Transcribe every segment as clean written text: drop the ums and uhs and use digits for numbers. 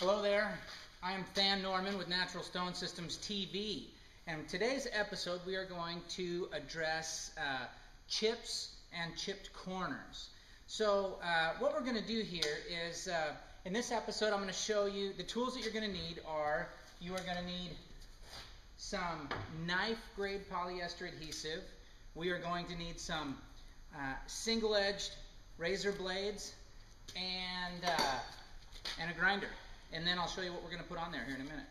Hello there, I am Than Norman with Natural Stone Systems TV, and in today's episode we are going to address chips and chipped corners. So what we're going to do here is, in this episode I'm going to show you the tools that you're going to need are, you are going to need some knife grade polyester adhesive, we are going to need some single-edged razor blades, and a grinder. And then I'll show you what we're going to put on there here in a minute.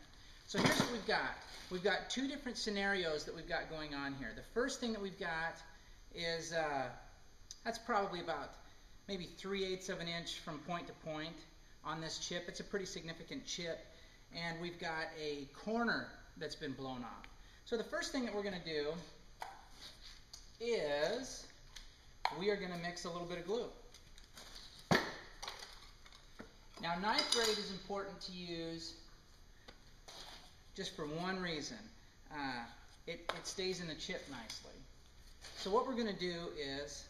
So here's what we've got. We've got two different scenarios that we've got going on here. The first thing that we've got is, that's probably about maybe 3/8 of an inch from point to point on this chip. It's a pretty significant chip. And we've got a corner that's been blown off. So the first thing that we're going to do is we are going to mix a little bit of glue. Now, knife grade is important to use just for one reason. It stays in the chip nicely. So what we're going to do is,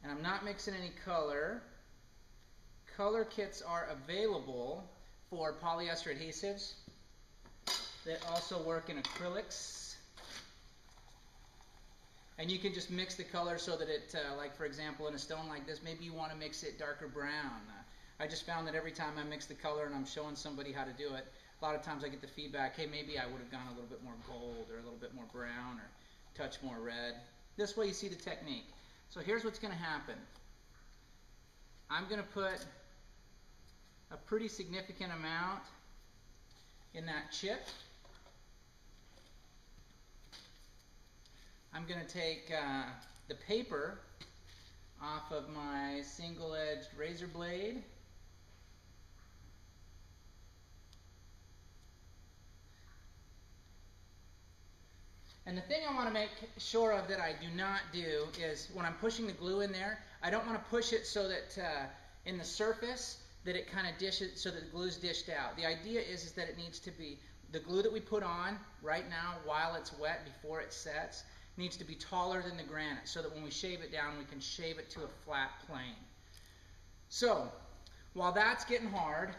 and I'm not mixing any color. Color kits are available for polyester adhesives that also work in acrylics. And you can just mix the color so that it, like for example, in a stone like this, maybe you want to mix it darker brown. I just found that every time I mix the color and I'm showing somebody how to do it, a lot of times I get the feedback, hey, maybe I would have gone a little bit more gold or a little bit more brown or touch more red. This way you see the technique. So here's what's going to happen. I'm going to put a pretty significant amount in that chip. I'm going to take the paper off of my single-edged razor blade. And the thing I want to make sure of that I do not do is when I'm pushing the glue in there, I don't want to push it so that in the surface that it kind of dishes, so that the glue is dished out. The idea is that it needs to be, the glue that we put on right now while it's wet before it sets, needs to be taller than the granite so that when we shave it down, we can shave it to a flat plane. So, while that's getting hard,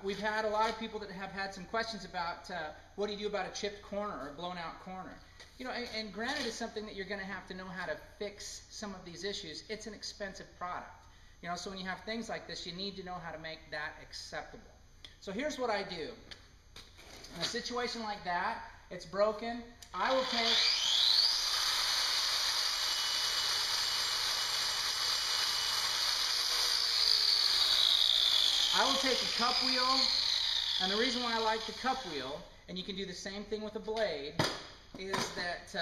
we've had a lot of people that have had some questions about what do you do about a chipped corner or a blown out corner. You know, and granite is something that you're going to have to know how to fix some of these issues. It's an expensive product. You know, so when you have things like this, you need to know how to make that acceptable. So here's what I do. In a situation like that, it's broken, I will take a cup wheel, and the reason why I like the cup wheel, and you can do the same thing with a blade, is that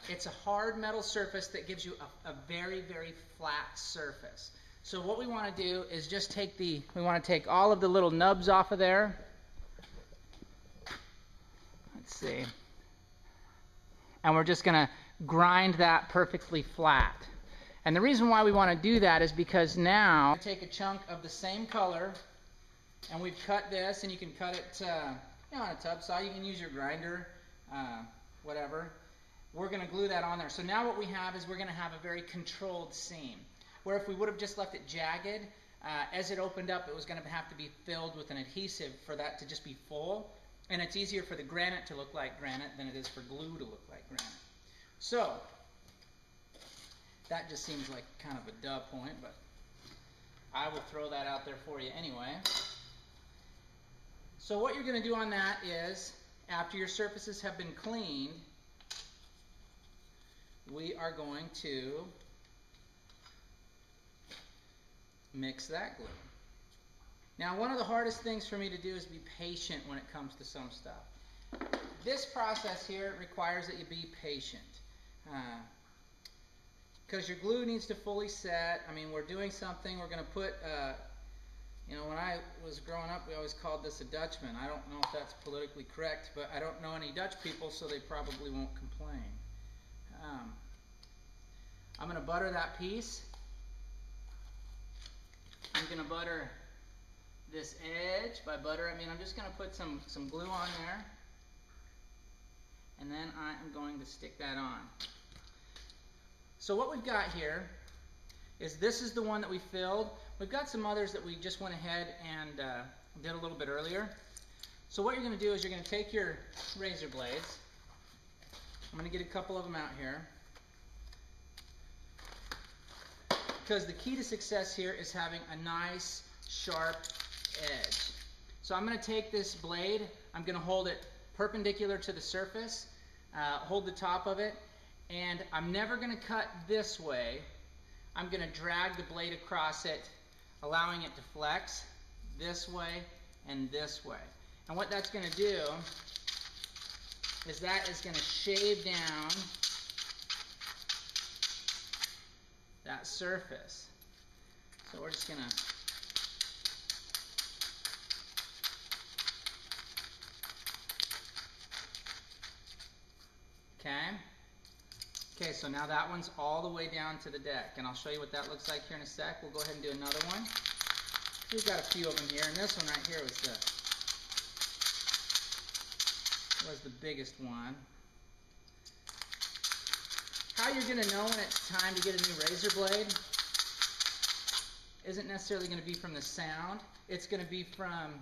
it's a hard metal surface that gives you a very, very flat surface. So what we want to do is just take we want to take all of the little nubs off of there. Let's see. And we're just going to grind that perfectly flat. And the reason why we want to do that is because now take a chunk of the same color, and we've cut this, and you can cut it you know, on a tub saw. You can use your grinder, whatever. We're going to glue that on there. So now what we have is we're going to have a very controlled seam. Where if we would have just left it jagged, as it opened up, it was going to have to be filled with an adhesive for that to just be full. And it's easier for the granite to look like granite than it is for glue to look like granite. So, that just seems like kind of a duh point, but I will throw that out there for you anyway. So what you're going to do on that is, after your surfaces have been cleaned, we are going to mix that glue. Now, one of the hardest things for me to do is be patient when it comes to some stuff. This process here requires that you be patient. Because your glue needs to fully set. I mean, we're doing something, we're going to put, you know, when I was growing up, we always called this a Dutchman. I don't know if that's politically correct, but I don't know any Dutch people, so they probably won't complain. I'm going to butter that piece. I'm going to butter this edge. By butter, I mean I'm just going to put some glue on there, and then I am going to stick that on. So what we've got here is this is the one that we filled. we've got some others that we just went ahead and did a little bit earlier. So what you're going to do is you're going to take your razor blades. I'm going to get a couple of them out here, because the key to success here is having a nice sharp edge. So I'm going to take this blade, I'm going to hold it perpendicular to the surface, hold the top of it, and I'm never going to cut this way. I'm going to drag the blade across it, allowing it to flex this way and this way. And what that's going to do is that is going to shave down that surface. So we're just going to Okay, so now that one's all the way down to the deck, and I'll show you what that looks like here in a sec. We'll go ahead and do another one. We've got a few of them here, and this one right here was the biggest one. How you're going to know when it's time to get a new razor blade isn't necessarily going to be from the sound. It's going to be from,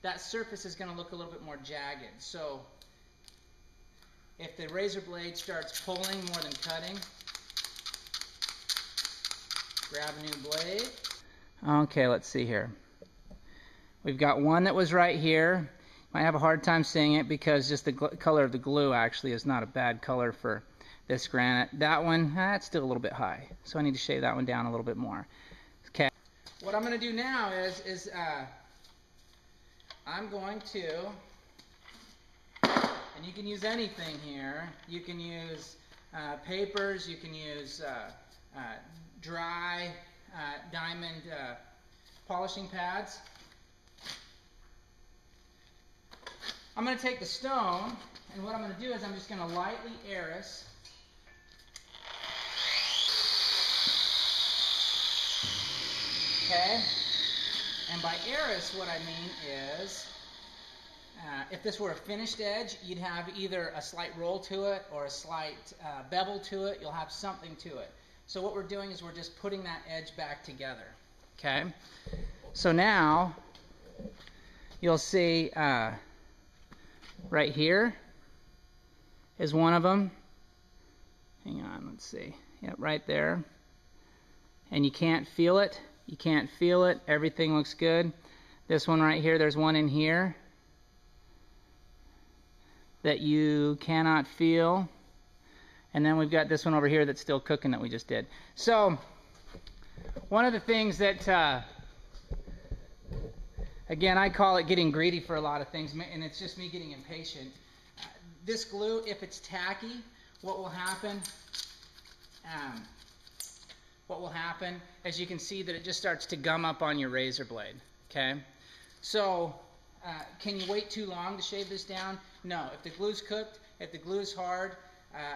that surface is going to look a little bit more jagged. So if the razor blade starts pulling more than cutting, grab a new blade. Okay, let's see here. We've got one that was right here. I have a hard time seeing it because just the color of the glue actually is not a bad color for this granite. That one, that's still a little bit high, so I need to shave that one down a little bit more. Okay. What I'm going to do now is I'm going to, and you can use anything here. You can use papers. You can use dry diamond polishing pads. I'm going to take the stone, and what I'm going to do is I'm just going to lightly iris. Okay? And by iris, what I mean is, if this were a finished edge, you'd have either a slight roll to it or a slight bevel to it. You'll have something to it. So what we're doing is we're just putting that edge back together. Okay? So now, you'll see right here is one of them. Hang on, let's see. Yep, right there. And you can't feel it. You can't feel it. Everything looks good. This one right here, there's one in here that you cannot feel. And then we've got this one over here that's still cooking that we just did. So, one of the things that, again, I call it getting greedy for a lot of things, and it's just me getting impatient. This glue, if it's tacky, what will happen is you can see that it just starts to gum up on your razor blade. Okay? So, can you wait too long to shave this down? No. If the glue's cooked, if the glue's hard,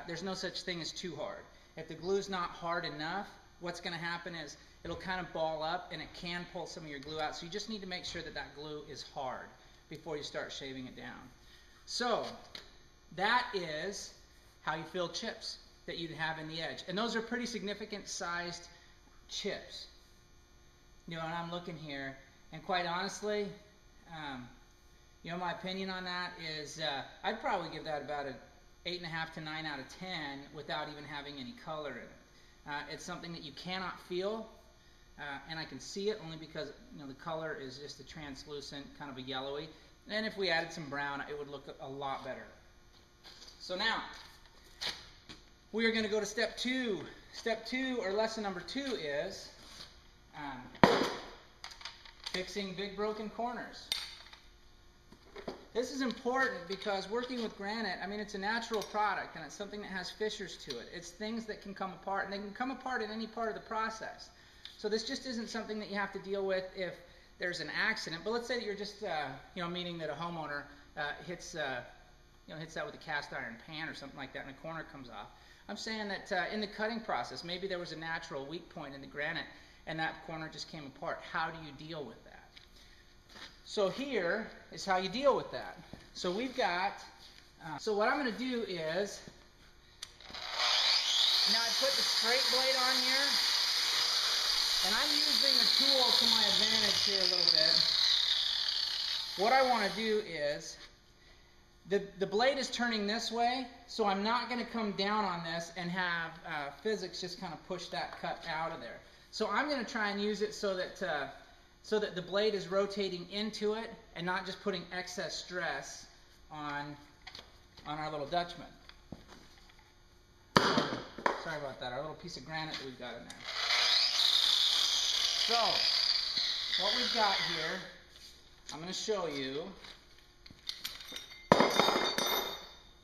there's no such thing as too hard. If the glue's not hard enough, what's going to happen is it'll kind of ball up and it can pull some of your glue out. So you just need to make sure that that glue is hard before you start shaving it down. So that is how you fill chips that you'd have in the edge. And those are pretty significant sized chips. You know, and I'm looking here, and quite honestly, you know, my opinion on that is I'd probably give that about an 8.5 to 9 out of 10 without even having any color in it. It's something that you cannot feel, and I can see it only because, you know, the color is just a translucent, kind of a yellowy. And if we added some brown, it would look a lot better. So now, we are going to go to step 2. Step 2, or lesson number 2, is fixing big broken corners. This is important because working with granite, I mean, it's a natural product and it's something that has fissures to it. It's things that can come apart, and they can come apart in any part of the process. So this just isn't something that you have to deal with if there's an accident. But let's say that you're just, you know, meaning that a homeowner hits that with a cast iron pan or something like that, and a corner comes off. I'm saying that in the cutting process, maybe there was a natural weak point in the granite, and that corner just came apart. How do you deal with that? So here is how you deal with that. So we've got, so what I'm going to do is, now I put the straight blade on here, And I'm using a tool to my advantage here a little bit. What I want to do is, the blade is turning this way, so I'm not going to come down on this and have physics just kind of push that cut out of there. So I'm going to try and use it so that the blade is rotating into it and not just putting excess stress on our little Dutchman. Sorry about that, our little piece of granite that we've got in there. So, what we've got here, I'm going to show you,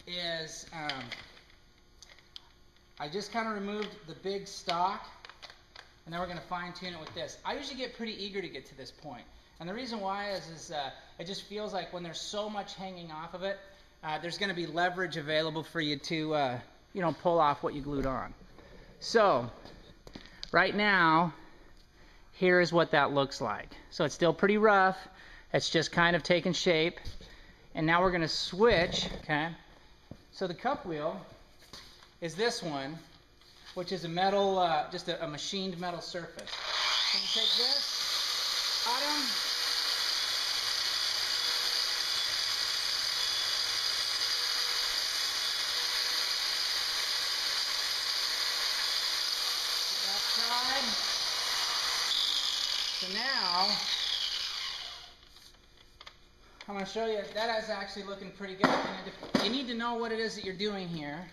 is I just kind of removed the big stock, and then we're going to fine tune it with this. I usually get pretty eager to get to this point, and the reason why is it just feels like when there's so much hanging off of it, there's going to be leverage available for you to pull off what you glued on. So right now, here is what that looks like. So it's still pretty rough. It's just kind of taking shape, and now we're going to switch. Okay. So the cup wheel is this one, which is a metal, just a machined metal surface. So you take this bottom, that side. So now I'm going to show you that is actually looking pretty good. And you need to know what it is that you're doing here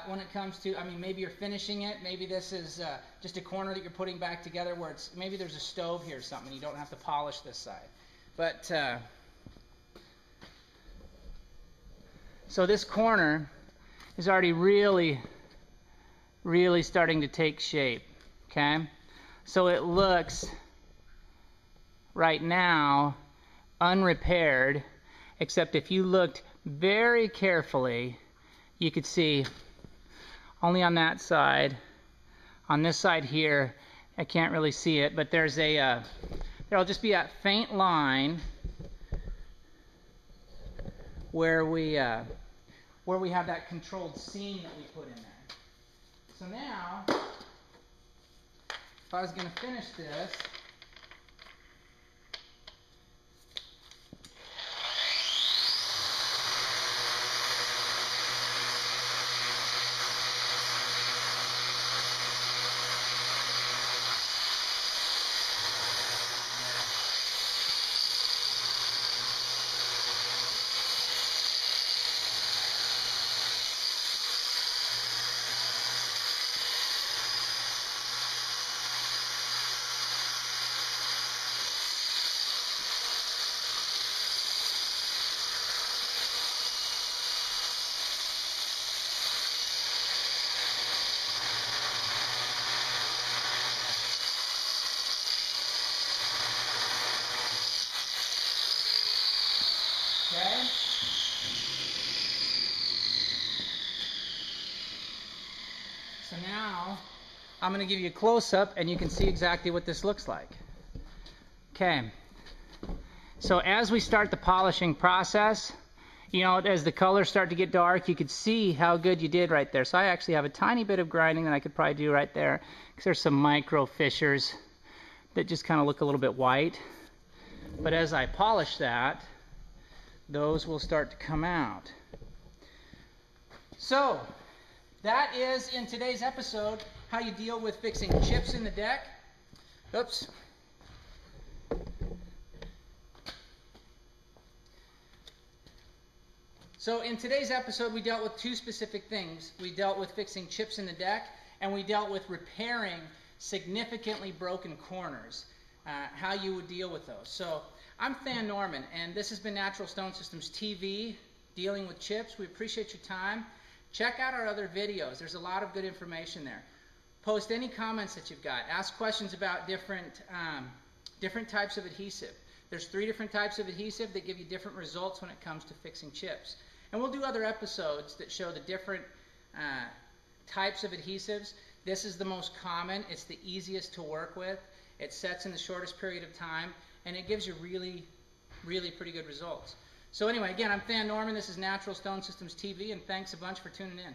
when it comes to, I mean, maybe you're finishing it. Maybe this is just a corner that you're putting back together where it's, maybe there's a stove here or something. And you don't have to polish this side. But, so this corner is already really, really starting to take shape. Okay? So it looks right now unrepaired, except if you looked very carefully, you could see only on that side. On this side here, I can't really see it, but there's there'll just be that faint line where we have that controlled seam that we put in there. So now, if I was going to finish this, okay? So now I'm going to give you a close-up and you can see exactly what this looks like. Okay. So as we start the polishing process, as the colors start to get dark, you could see how good you did right there. So I actually have a tiny bit of grinding that I could probably do right there, because there's some micro fissures that just kind of look a little bit white. But as I polish that, those will start to come out. So that is, in today's episode, how you deal with fixing chips in the deck. Oops. So in today's episode, we dealt with two specific things. We dealt with fixing chips in the deck, and we dealt with repairing significantly broken corners, how you would deal with those. So I'm Than Norman, and this has been Natural Stone Systems TV, dealing with chips. We appreciate your time. Check out our other videos. There's a lot of good information there. Post any comments that you've got. Ask questions about different types of adhesive. There's 3 different types of adhesive that give you different results when it comes to fixing chips. And we'll do other episodes that show the different types of adhesives. This is the most common. It's the easiest to work with. It sets in the shortest period of time, and it gives you really, really pretty good results. So anyway, again, I'm Than Norman. This is Natural Stone Systems TV, and thanks a bunch for tuning in.